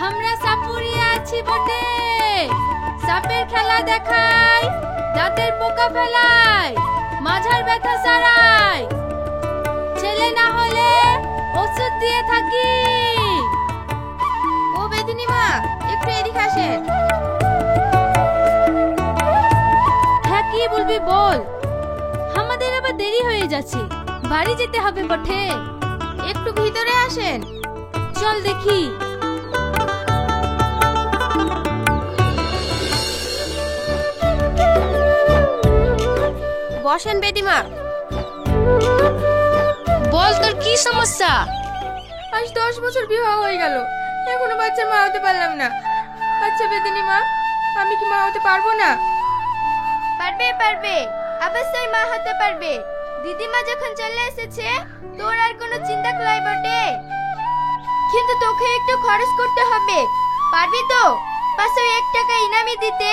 আমরা সাপুরিয়া আছি বটে। সাপের খেলা দেখাই, দাঁতের পোকা ফেলাই, মাঝার ব্যথা সারাই, ছেলে না হলে ওষুধ দিয়ে থাকি। ও বেদিনী মা, একটু এদিকে আসেন। হ্যাঁ কি বলবি বল, আমাদের আবার দেরি হয়ে যাচ্ছে, বাড়ি যেতে হবে বটে। একটু ভিতরে আসেন। চল দেখি। বসেন বেদিমা। বল তোর কি সমস্যা? আজ 10 বছর বিবাহ হয়ে গেল, এখনো বাচ্চা মা হতে পারলাম না। আচ্ছা বেদিনী মা, আমি কি মা হতে পারবো না? পারবে পারবে, অবশ্যই মা হতে পারবে। দিদিমা যখন চলে এসেছে তোর আর কোনো চিন্তা করাই বটে। কিন্তু তোকে একটু খরচ করতে হবে, পারবি তো? 501 টাকা ইনামি দিতে।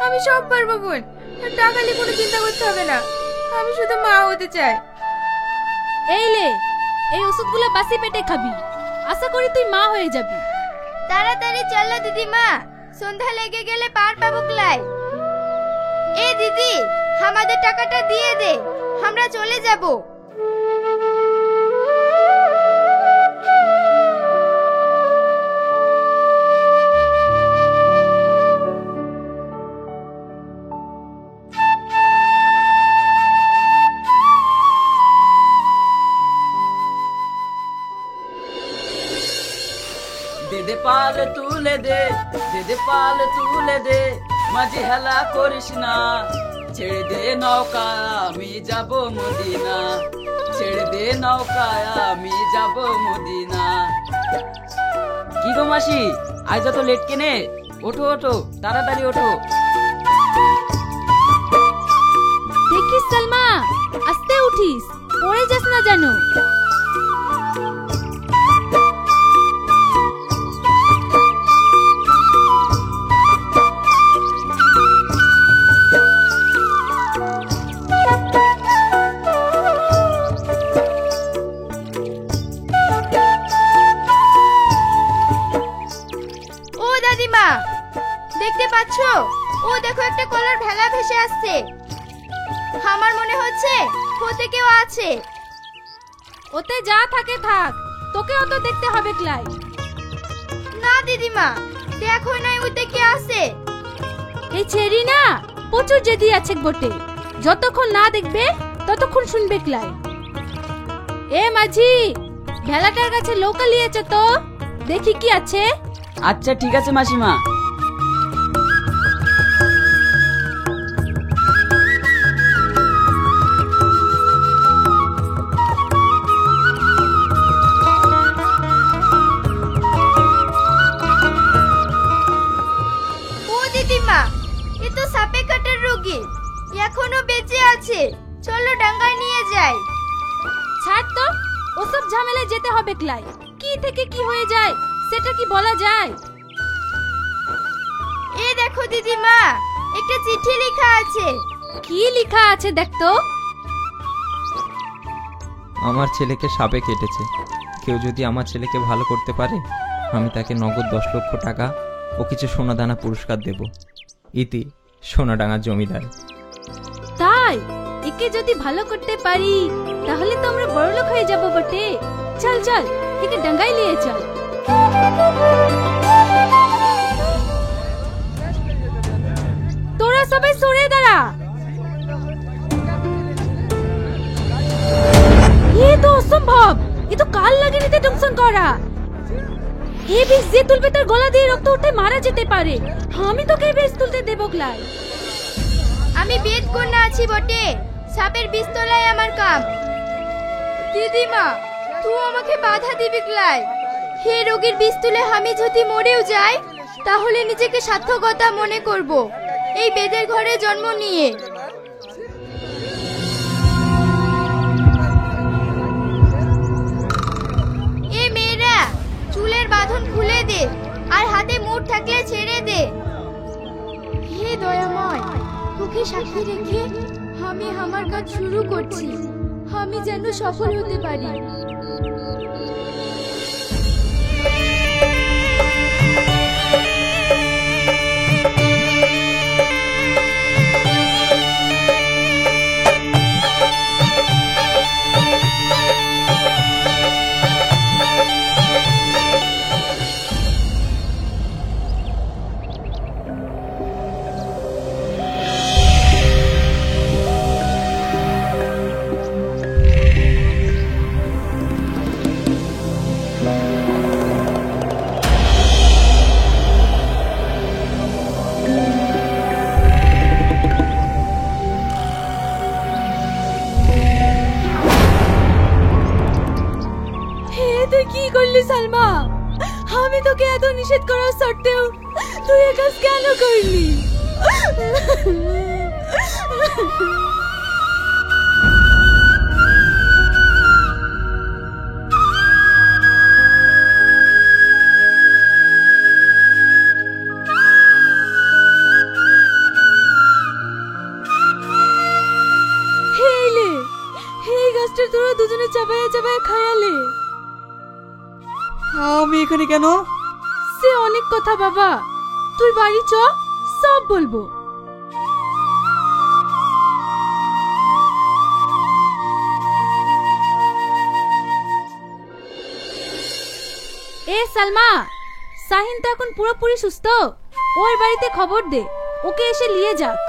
আমি সব পারবো বোন, টাকা নিয়ে কোনো চিন্তা করতে হবে না। আমি শুধু মা হতে চাই। এই লে, এই ওষুধগুলো বাসি পেটে খাবি, আশা করি তুই মা হয়ে যাবি। তাড়াতাড়ি চলো দিদিমা, সন্ধ্যা লেগে গেলে পার পাবো ক্লাই। এই দিদি, আমাদের টাকাটা দিয়ে দে, আমরা চলে যাব। দে পাল তুলে দে, দে পাল তুলে দে, মাঝে হেলা করিস না। ছেড়ে দে নৌকা, আমি যাব মদিনা। ছেড়ে দে নৌকা, আমি যাব মদিনা। কি গো মাসি, আজ তো লেট কেনে? ওঠো ওঠো, তাড়াতাড়ি ওঠো। দেখিস সালমা, আস্তে উঠিস, পড়ে যাস না জানো। দেখতে পাচ্ছো? ও দেখো, একটা কলার ভেলা ভেসে আসছে। আমার মনে হচ্ছে ওতে কেউ আছে। ওতে যা থাকে থাক, তোকে অত দেখতে হবে ক্লাই। না দিদিমা, দেখো না ওতে কে আছে। এই ছেড়ি না, প্রচুর জেদি আছে বটে, যতক্ষণ না দেখবে ততক্ষণ শুনবে ক্লাই। এ মাঝি, ভেলাটার কাছে নৌকা লিয়েছে তো, দেখি কি আছে। আচ্ছা ঠিক আছে মাসিমা। সাপে কাটার রোগী এখনো বেঁচে আছে, চলো ডাঙ্গায় নিয়ে যাই। ছাড় তো, ওসব ঝামেলা যেতে হবে ক্লাই। কি থেকে কি হয়ে যায় সেটা কি বলা যায়? এই দেখো দিদিমা, একটা চিঠি লেখা আছে। কি লেখা আছে দেখ তো। আমার ছেলেকে সাপে কেটেছে, কেউ যদি আমার ছেলেকে ভালো করতে পারে আমি তাকে নগদ 10 লক্ষ টাকা ও কিছু সোনাদানা পুরস্কার দেব। ইতি সোনাডাঙ্গা জমিদার। তাই একে যদি ভালো করতে পারি তাহলে তো আমরা বড়লোক হয়ে যাব বটে। চল চল, একে ডাঙ্গায় নিয়ে চল। তোরা সবাই সরে দাঁড়া। এ তো অসম্ভব, এ তো কাল লাগে নিতে টংসন করা। এ বিষ যে তুলবে তার গলা দিয়ে রক্ত উঠে মারা যেতে পারে। আমি তোকে বিষ তুলতে দেব ক্লাই। আমি বেদ কন্যা আছি বটে, সাপের বিষ তোলাই আমার কাম। দিদিমা, তুই আমাকে বাধা দিবি ক্লাই। হে রোগীর বিষ তুলে আমি যদি মরেও যাই তাহলে নিজেকে সার্থকতা মনে করব এই বেদের ঘরে জন্ম নিয়ে। এ মেয়েরা, চুলের বাঁধন খুলে দে আর হাতে মুঠ থাকলে ছেড়ে দে। হে দয়াময়, তোকে সাক্ষী রেখে আমি আমার কাজ শুরু করছি। আমি যেন সফল হতে পারি। এ তুই কি করলি সালমা? আমি তোকে এত নিষেধ করার সত্ত্বেও তুই এ কাজ কেন করলি? হেইলে, এই গাছটা তোরা দুজনে চাপায়া চাপায়া খায়ালে। আমি এখানে কেন? সে অনেক কথা বাবা, তুই বাড়ি চ, সব বলবো। এ সালমা, শাহিন তো এখন পুরোপুরি সুস্থ, ওর বাড়িতে খবর দে, ওকে এসে নিয়ে যাক।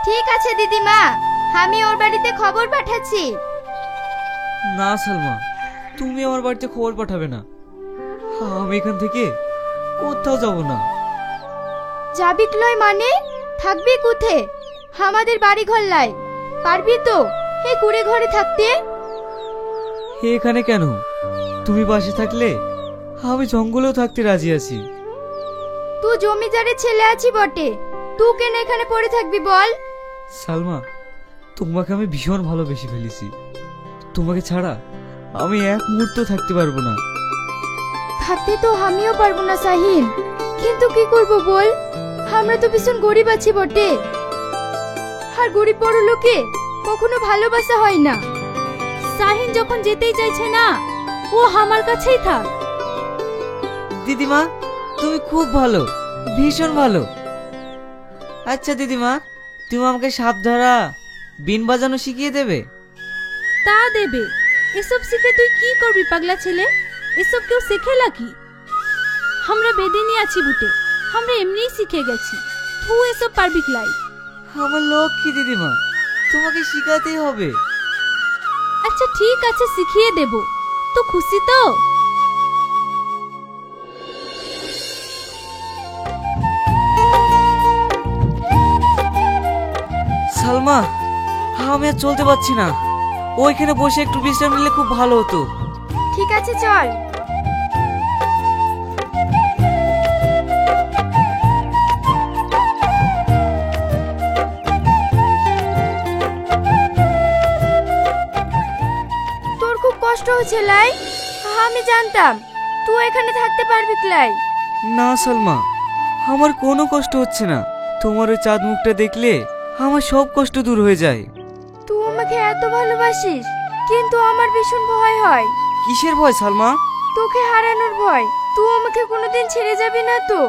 ঠিক আছে দিদিমা, আমি ওর বাড়িতে খবর পাঠাচ্ছি। না সালমা, তুমি আমার বাড়িতে খবর পাঠাবে না। আমি এখান থেকে কোথাও যাব না। যাবি লয় মানে? থাকবি কোথে? আমাদের বাড়ি ঘর লাই, পারবি তো এই কুড়ে ঘরে থাকতে? এখানে কেন? তুমি পাশে থাকলে আমি জঙ্গলেও থাকতে রাজি আছি। তুই জমিদারের ছেলে আছি বটে, তুই কেন এখানে পড়ে থাকবি বল? সালমা, তোমাকে আমি ভীষণ ভালোবেসে ফেলেছি। তোমাকে ছাড়া আমি এক মুহূর্ত থাকতে পারবো না। থাকতে তো আমিও পারবো না শাহিন, কিন্তু কি করব বল? আমরা তো ভীষণ গরিব আছি বটে, আর গরিব বড় লোকে কখনো ভালোবাসা হয় না। শাহিন যখন যেতেই চাইছে না, ও আমার কাছেই থাক। দিদিমা, তুমি খুব ভালো, ভীষণ ভালো। আচ্ছা দিদিমা, তুমি আমাকে সাপ ধরা, বিন বাজানো শিখিয়ে দেবে? তা দেবে। এসব শিখে তুই কি করবি পাগলা ছেলে? এসব কেউ শেখে নাকি? আমরা বেদিনী আছি বুটে, আমরা এমনিই শিখে গেছি। তুই এসব পারবি ক্লাই? আমার লক্ষ্মী দিদিমা, তোমাকে শিখাতেই হবে। আচ্ছা ঠিক আছে, শিখিয়ে দেব। তো খুশি তো? সালমা, আমি আর চলতে পারছি না, ওইখানে বসে একটু বিশ্রাম নিলে খুব ভালো হতো। ঠিক আছে চল। তোর খুব কষ্ট হচ্ছে লাই, আমি জানতাম তুই এখানে থাকতে পারবি ক্লাই। না সালমা, আমার কোনো কষ্ট হচ্ছে না। তোমার ওই চাঁদ মুখটা দেখলে আমার সব কষ্ট দূর হয়ে যায়। তুই আমাকে এত ভালোবাসিস, কিন্তু আমার ভীষণ ভয় হয়। কিসের ভয় সালমা? তোকে হারানোর ভয়। তুই আমাকে কোনোদিন ছেড়ে যাবি না তো?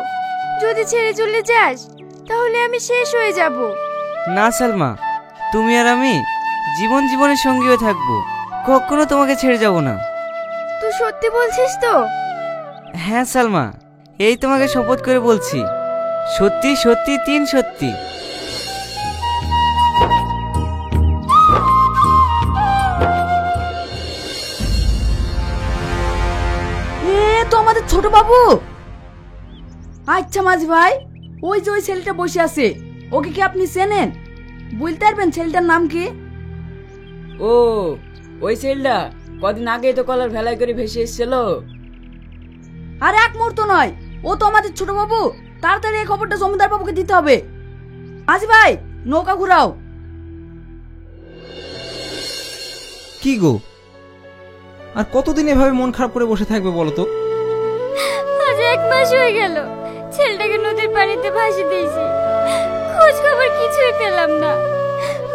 যদি ছেড়ে চলে যাস তাহলে আমি শেষ হয়ে যাব। না সালমা, তুমি আর আমি জীবনের সঙ্গী হয়ে থাকবো, কখনো তোমাকে ছেড়ে যাব না। তুই সত্যি বলছিস তো? হ্যাঁ সালমা, এই তোমাকে শপথ করে বলছি, সত্যি সত্যি তিন সত্যি। এ তো আমাদের ছোট বাবু। আচ্ছা মাঝি ভাই, ওই যে ওই ছেলেটা বসে আছে, ওকে কি আপনি চেনেন? বলতে পারবেন ছেলেটার নাম কি? ও, ওই ছেলেটা কদিন আগেই তো কলার ভেলাই করে ভেসে এসেছিল। আর এক মুহূর্ত নয়, ও তো আমাদের ছোট বাবু। তাড়াতাড়ি এই খবরটা জমিদার বাবুকে দিতে হবে। মাঝি ভাই, নৌকা ঘুরাও। কি গো, আর কতদিন এভাবে মন খারাপ করে বসে থাকবে বলো তো? আজ 1 মাস হয়ে গেল ছেলেটাকে নদীর পানিতে ভাসিয়ে দিয়েছি, খোঁজ খবর কিছুই পেলাম না।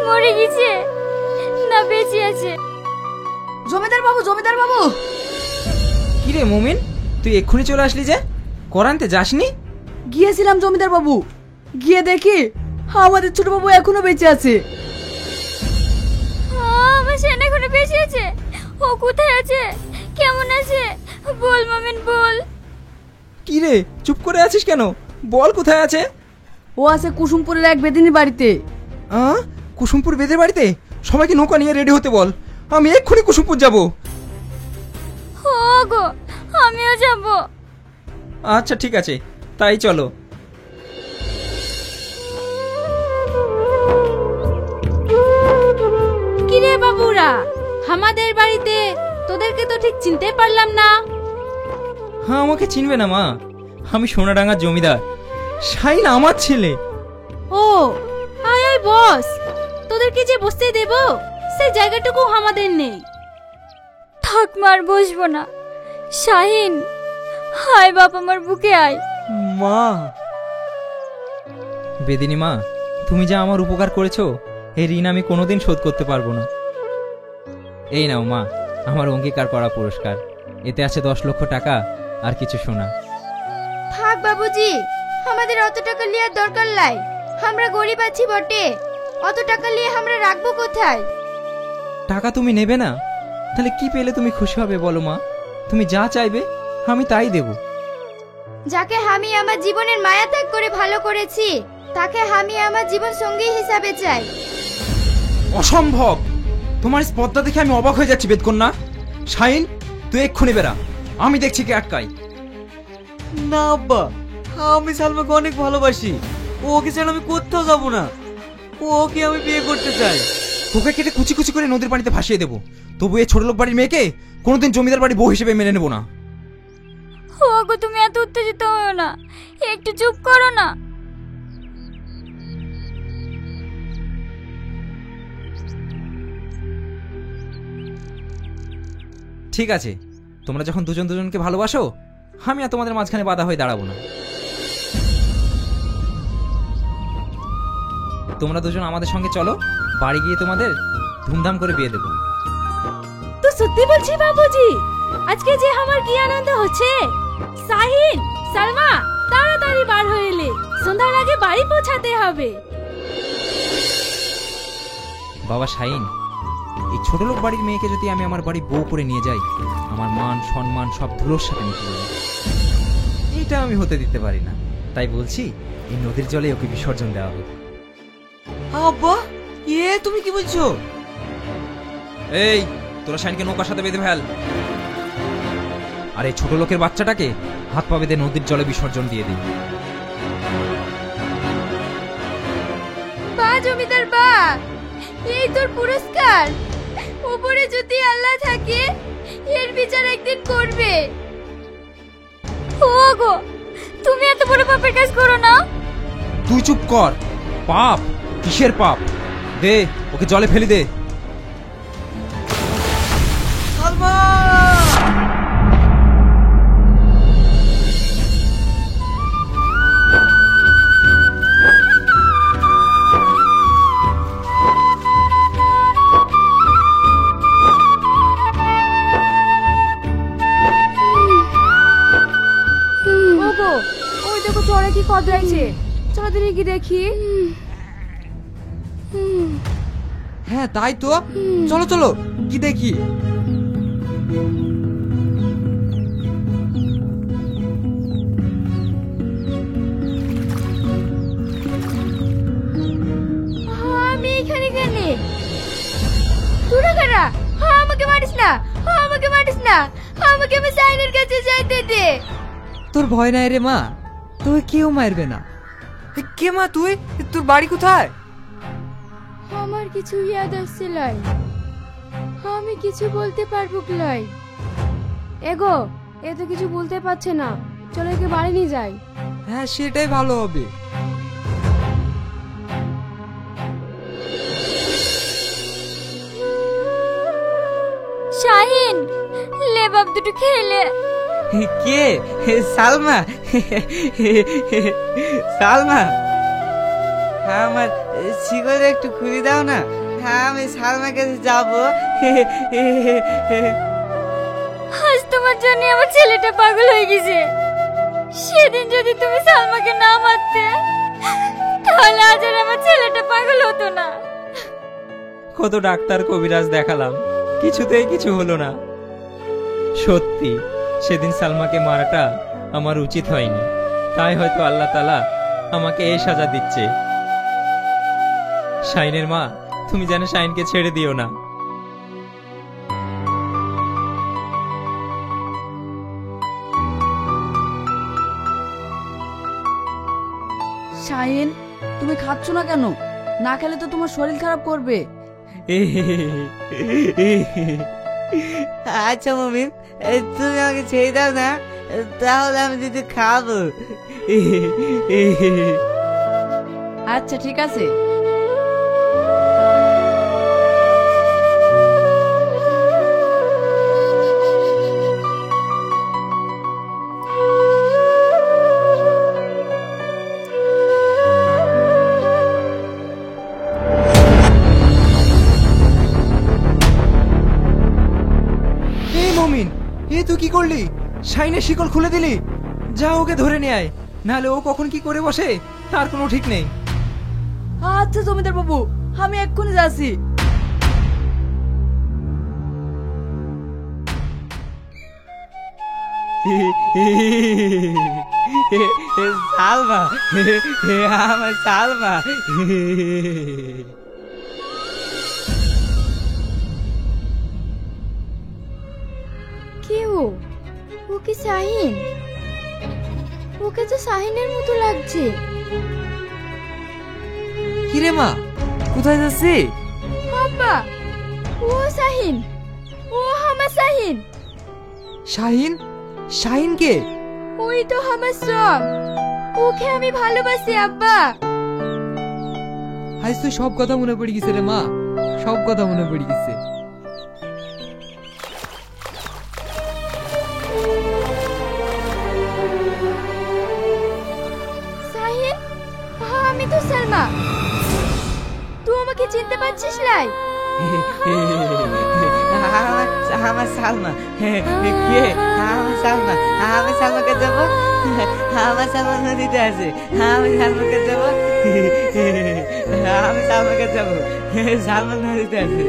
মরে গেছে না বেঁচে আছে? জমিদার বাবু, জমিদার বাবু। কি রে মুমিন, তুই এক্ষুনি চলে আসলি যে? করানতে যাসনি? গিয়েছিলাম জমিদার বাবু, গিয়ে দেখি আমাদের ছোট বাবু এখনো বেঁচে আছে। আমার সেন এখনো বেঁচে আছে? ও কোথায় আছে, কেমন আছে? বল মামিন বল। কি রে, চুপ করে আছিস কেন? বল কোথায় আছে। ও আছে কুসুমপুরের এক বেদিনী বাড়িতে। কুসুমপুর বেদের বাড়িতে? সবাইকে নৌকা নিয়ে রেডি হতে বল, আমি এক্ষুনি কুসুমপুর যাব। ও গো, আমিও যাব। আচ্ছা ঠিক আছে, তাই চলো। কিরে বাবুরা, আমাদের বাড়িতে তোদেরকে তো ঠিক চিনতে পারলাম না। হ্যাঁ, আমাকে চিনবে না মা, আমি সোনাডাঙ্গার জমিদার, শাইন আমার ছেলে। ও আয় আয় বস, তোদেরকে যে বসতে দেব সেই জায়গাটুকু আমাদের নেই। থাক মার, বসবো না। শাহিন, হায় বাপ আমার বুকে আয়। মা, বেদিনী মা, তুমি যা আমার উপকার করেছো এই ঋণ আমি কোনোদিন শোধ করতে পারবো না। এই নাও মা, আমার অঙ্গীকার করা পুরস্কার, এতে আছে 10 লক্ষ টাকা আর কিছু সোনা। থাক বাবুজি, আমাদের অত টাকা লিয়ার দরকার নাই। আমরা গরিব আছি বটে, অত টাকা নিয়ে আমরা রাখবো কোথায়? টাকা তুমি নেবে না? তাহলে কি পেলে তুমি খুশি হবে বলো মা? তুমি যা চাইবে আমি তাই দেব। যাকে আমি আমার জীবনের মায়া ত্যাগ করে ভালো করেছি, তাকে আমি আমার জীবন সঙ্গী হিসাবে চাই। অসম্ভব! তোমার স্পর্ধা দেখে আমি অবাক হয়ে যাচ্ছি বেদকন্যা। শাইন, তুই এক্ষুনি বেরা, আমি দেখছি কে আটকাই। না আব্বা, আমি সালমাকে অনেক ভালোবাসি, ওকে ছাড়া আমি কোথাও যাব না। ওকে আমি বিয়ে করতে চাই। তোকে কেটে কুচি কুচি করে নদীর পানিতে ভাসিয়ে দেবো, তবু এই ছোট লোক বাড়ির মেয়েকে কোনোদিন জমিদার বাড়ি বউ হিসেবে মেনে নেবো না। ওগো, তুমি এত উত্তেজিত হও না, একটু চুপ করো না। ঠিক আছে, তোমরা যখন দুজন দুজনকে ভালোবাসো, আমি আর তোমাদের মাঝখানে বাধা হয়ে দাঁড়াবো না। তোমরা দুজন আমাদের সঙ্গে চলো, বাড়ি গিয়ে তোমাদের ধুমধাম করে বিয়ে দেবো। তো সত্যি বলছি বাবুজি, আজকে যে আমার কি আনন্দ হচ্ছে। সাহিল, সালমা, তাড়াতাড়ি বার হয়ে এলে, সন্ধ্যার আগে বাড়ি পৌঁছাতে হবে। বাবা শাইন, এই ছোট লোক বাড়ির মেয়েকে যদি আমি আমার বাড়ি বউ করে নিয়ে যাই, আমার মান সম্মান সব ধুলোর সাথে মিশে যাবে। এটা আমি হতে দিতে পারি না, তাই বলছি এই নদীর জলে ওকে বিসর্জন দেওয়া হোক। আব্বা, তুমি কি বলছো? এই, তোরা শাইনকে নৌকার সাথে বেঁধে ফেল, আর এই ছোট লোকের বাচ্চাটাকে হাত পা বেঁধে নদীর জলে বিসর্জন দিয়ে দিই। বা জমিদার বা, এই তোর পুরস্কার। উপরে যদি আল্লাহ থাকে, এর বিচার একদিন করবে। ওগো, তুমি এত বড় পাপের কাজ করো না। তুই চুপ কর। পাপ? কিসের পাপ? দে, ওকে জলে ফেলি দে। সালমা! ওগো, ওই দেখো চড়ে কি কদরাইছে, চলো দিনে কি দেখি। হ্যাঁ তাই তো, চলো চলো কি দেখি। আমি এখানে কেন? তোরা কারা? আমাকে মারিস না, আমাকে মারিস না, আমাকে আমি সাইনের কাছে যাইতে দে। তোর ভয় নাই রে মা, তোকে কেউ মারবে না। কে মা তুই? তোর বাড়ি কোথায়? আমার কিছু ইয়াদ আসছে লাই, আমি কিছু বলতে পারবো লাই। এগো, এ তো কিছু বলতে পারছে না, চলো একে বাড়ি নিয়ে যাই। হ্যাঁ সেটাই ভালো হবে। শাহিন, লে বাপ দুটো খেলে। কে? সালমা? সালমা, হ্যাঁ আমার শিকড় একটু খুলে দাও না, হ্যাঁ আমি সালমার কাছে যাবো। আজ তোমার জন্য আমার ছেলেটা পাগল হয়ে গেছে। সেদিন যদি তুমি সালমাকে না মারতে, তাহলে আজ আর আমার ছেলেটা পাগল হতো না। কত ডাক্তার কবিরাজ দেখালাম, কিছুতেই কিছু হলো না। সত্যি সেদিন সালমাকে মারাটা আমার উচিত হয়নি, তাই হয়তো আল্লাহ তাআলা আমাকে এই সাজা দিচ্ছে। শাইনের মা, তুমি যেন শাইনকে ছেড়ে দিও না। শাহিন, তুমি খাচ্ছ না কেন? না খেলে তো তোমার শরীর খারাপ করবে। আচ্ছা মমিন, তুমি আমাকে ছেড়ে দাও না, তাহলে আমি দুধ খাবো। আচ্ছা ঠিক আছে। এই মমিন, এ তুই কি করলি? শাইনের শিকল খুলে দিলি? যা ওকে ধরে নিয়ে আয়, নাহলে ও কখন কি করে বসে তার কোনো ঠিক নেই। আচ্ছা জমিদার বাবু, আমি এক্ষুনি যাচ্ছি। সালমা, আমার সালমা। কে ও? ও কি শাহিন? ওকে তো শাহিনের মতো লাগছে। কিরে মা, কোথায় যাচ্ছি? আব্বা, ও শাহিন, ও আমার শাহিন। শাহিন? শাহিন কে? ওই তো আমার সব, ওকে আমি ভালোবাসি আব্বা। আজ তুই সব কথা মনে পড়ে গেছে রে মা, সব কথা মনে পড়ে গেছে। শাহিন, আমি তো সালমা। তুই আমাকে চিনতে পারছিস লাই? আমার সালমা কে? আমার সালমা, আমি সালমাকে যাবো। আমার সালমা নদীতে আছে, আমি সালমাকে যাবো। আমি সালমাকে যাবো, সালমা নদীতে আছে।